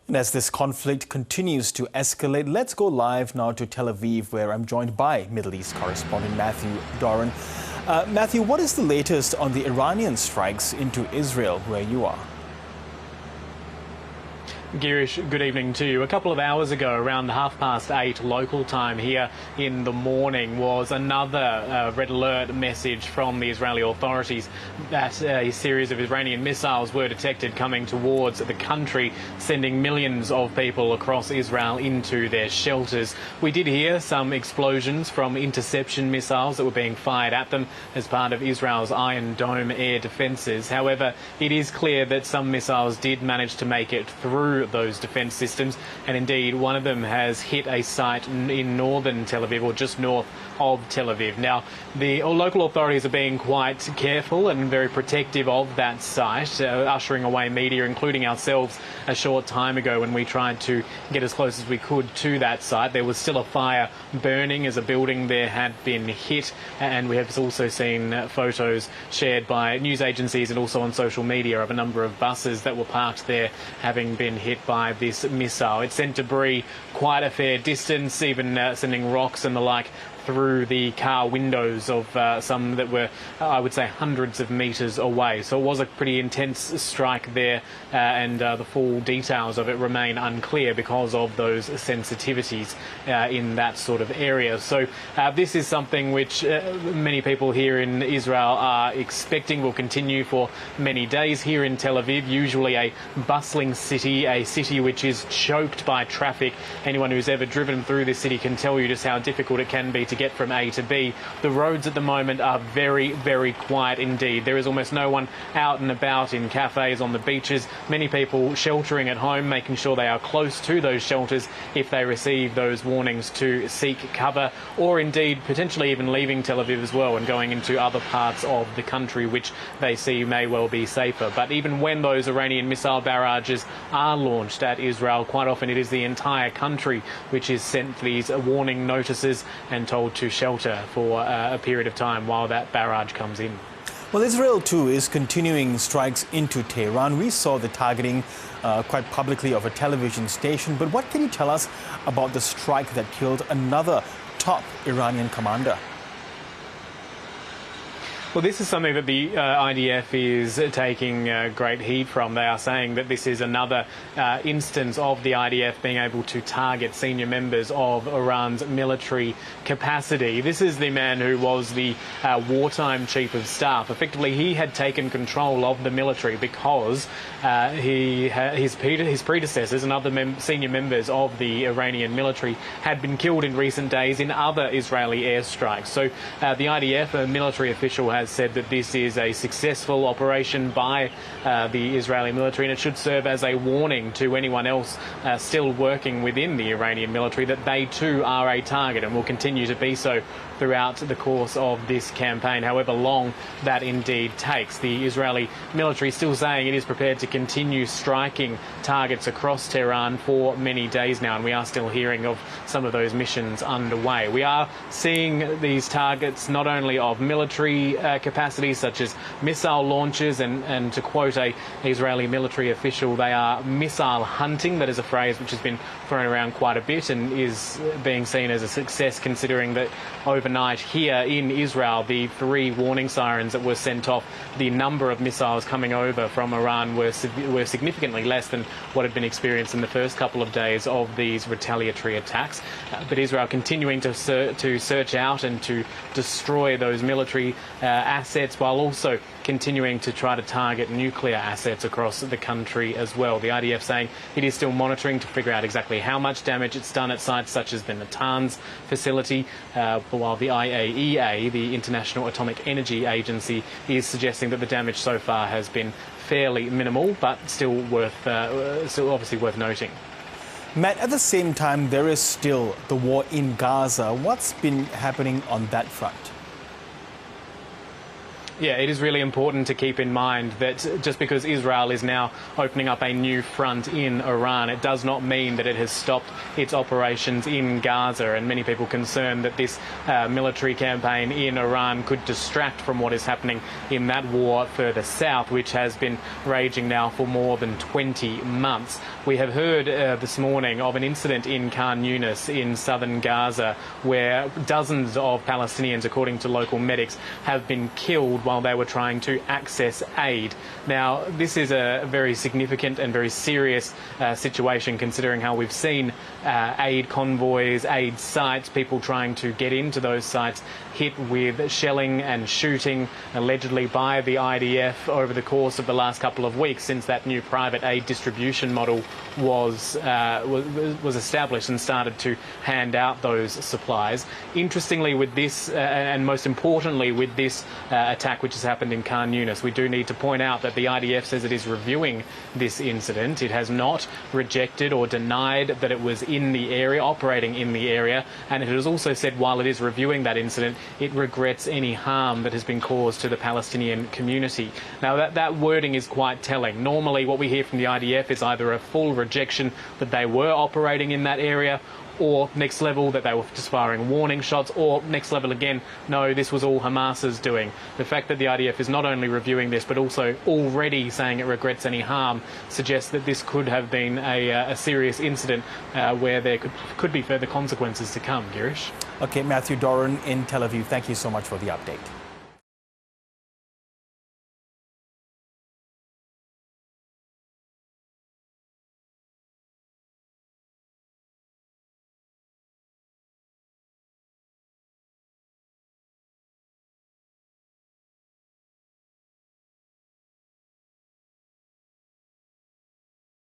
And as this conflict continues to escalate, let's go live now to Tel Aviv, where I'm joined by Middle East correspondent Matt Doran. Matthew, what is the latest on the Iranian strikes into Israel, where you are? Girish, good evening to you. A couple of hours ago, around 8:30 local time here in the morning, was another red alert message from the Israeli authorities that a series of Iranian missiles were detected coming towards the country, sending millions of people across Israel into their shelters. We did hear some explosions from interception missiles that were being fired at them as part of Israel's Iron Dome air defences. However, it is clear that some missiles did manage to make it through those defence systems, and indeed one of them has hit a site in northern Tel Aviv, or just north of Tel Aviv. Now, the local authorities are being quite careful and very protective of that site, ushering away media, including ourselves, a short time ago when we tried to get as close as we could to that site. There was still a fire burning as a building there had been hit, and we have also seen photos shared by news agencies and also on social media of a number of buses that were parked there having been hit by this missile. It sent debris quite a fair distance, even sending rocks and the like through the car windows of some that were, I would say, hundreds of metres away. So it was a pretty intense strike there, and the full details of it remain unclear because of those sensitivities in that sort of area. So this is something which many people here in Israel are expecting will continue for many days. Here in Tel Aviv, usually a bustling city, a city which is choked by traffic. Anyone who's ever driven through this city can tell you just how difficult it can be to get from A to B. The roads at the moment are very, very quiet indeed. There is almost no one out and about in cafes, on the beaches. Many people sheltering at home, making sure they are close to those shelters if they receive those warnings to seek cover, or indeed potentially even leaving Tel Aviv as well and going into other parts of the country which they see may well be safer. But even when those Iranian missile barrages are launched at Israel, quite often it is the entire country which is sent these warning notices and told to shelter for a period of time while that barrage comes in. Well, Israel too is continuing strikes into Tehran. We saw the targeting quite publicly of a television station. But what can you tell us about the strike that killed another top Iranian commander? Well, this is something that the IDF is taking great heed from. They are saying that this is another instance of the IDF being able to target senior members of Iran's military capacity. This is the man who was the wartime chief of staff. Effectively, he had taken control of the military because his predecessors and other senior members of the Iranian military had been killed in recent days in other Israeli airstrikes. So the IDF, a military official, has said that this is a successful operation by the Israeli military, and it should serve as a warning to anyone else still working within the Iranian military that they too are a target and will continue to be so throughout the course of this campaign, however long that indeed takes. The Israeli military still saying it is prepared to continue striking targets across Tehran for many days now, and we are still hearing of some of those missions underway. We are seeing these targets not only of military capacities such as missile launches, and to quote a Israeli military official, they are missile hunting. That is a phrase which has been thrown around quite a bit and is being seen as a success, considering that overnight here in Israel, the 3 warning sirens that were sent off, the number of missiles coming over from Iran were significantly less than what had been experienced in the first couple of days of these retaliatory attacks. But Israel continuing to search out and to destroy those military assets, while also continuing to try to target nuclear assets across the country as well. The IDF saying it is still monitoring to figure out exactly how much damage it's done at sites such as the Natanz facility, while the IAEA, the International Atomic Energy Agency, is suggesting that the damage so far has been fairly minimal, but still obviously worth noting. Matt, at the same time, there is still the war in Gaza. What's been happening on that front? Yeah, it is really important to keep in mind that just because Israel is now opening up a new front in Iran, it does not mean that it has stopped its operations in Gaza. And many people concerned that this military campaign in Iran could distract from what is happening in that war further south, which has been raging now for more than 20 months. We have heard this morning of an incident in Khan Yunis in southern Gaza where dozens of Palestinians, according to local medics, have been killed while they were trying to access aid. Now, this is a very significant and very serious situation, considering how we've seen aid convoys, aid sites, people trying to get into those sites hit with shelling and shooting, allegedly by the IDF over the course of the last couple of weeks since that new private aid distribution model was established and started to hand out those supplies. Interestingly, with this, and most importantly with this attack which has happened in Khan Yunis, we do need to point out that the IDF says it is reviewing this incident. It has not rejected or denied that it was in the area, operating in the area, and it has also said while it is reviewing that incident, it regrets any harm that has been caused to the Palestinian community. Now, that wording is quite telling. Normally, what we hear from the IDF is either a full rejection that they were operating in that area, or next level that they were just firing warning shots, or next level again, no, this was all Hamas's doing. The fact that the IDF is not only reviewing this but also already saying it regrets any harm suggests that this could have been a serious incident where there could be further consequences to come. Girish. Okay, Matthew Doran in Tel Aviv, thank you so much for the update.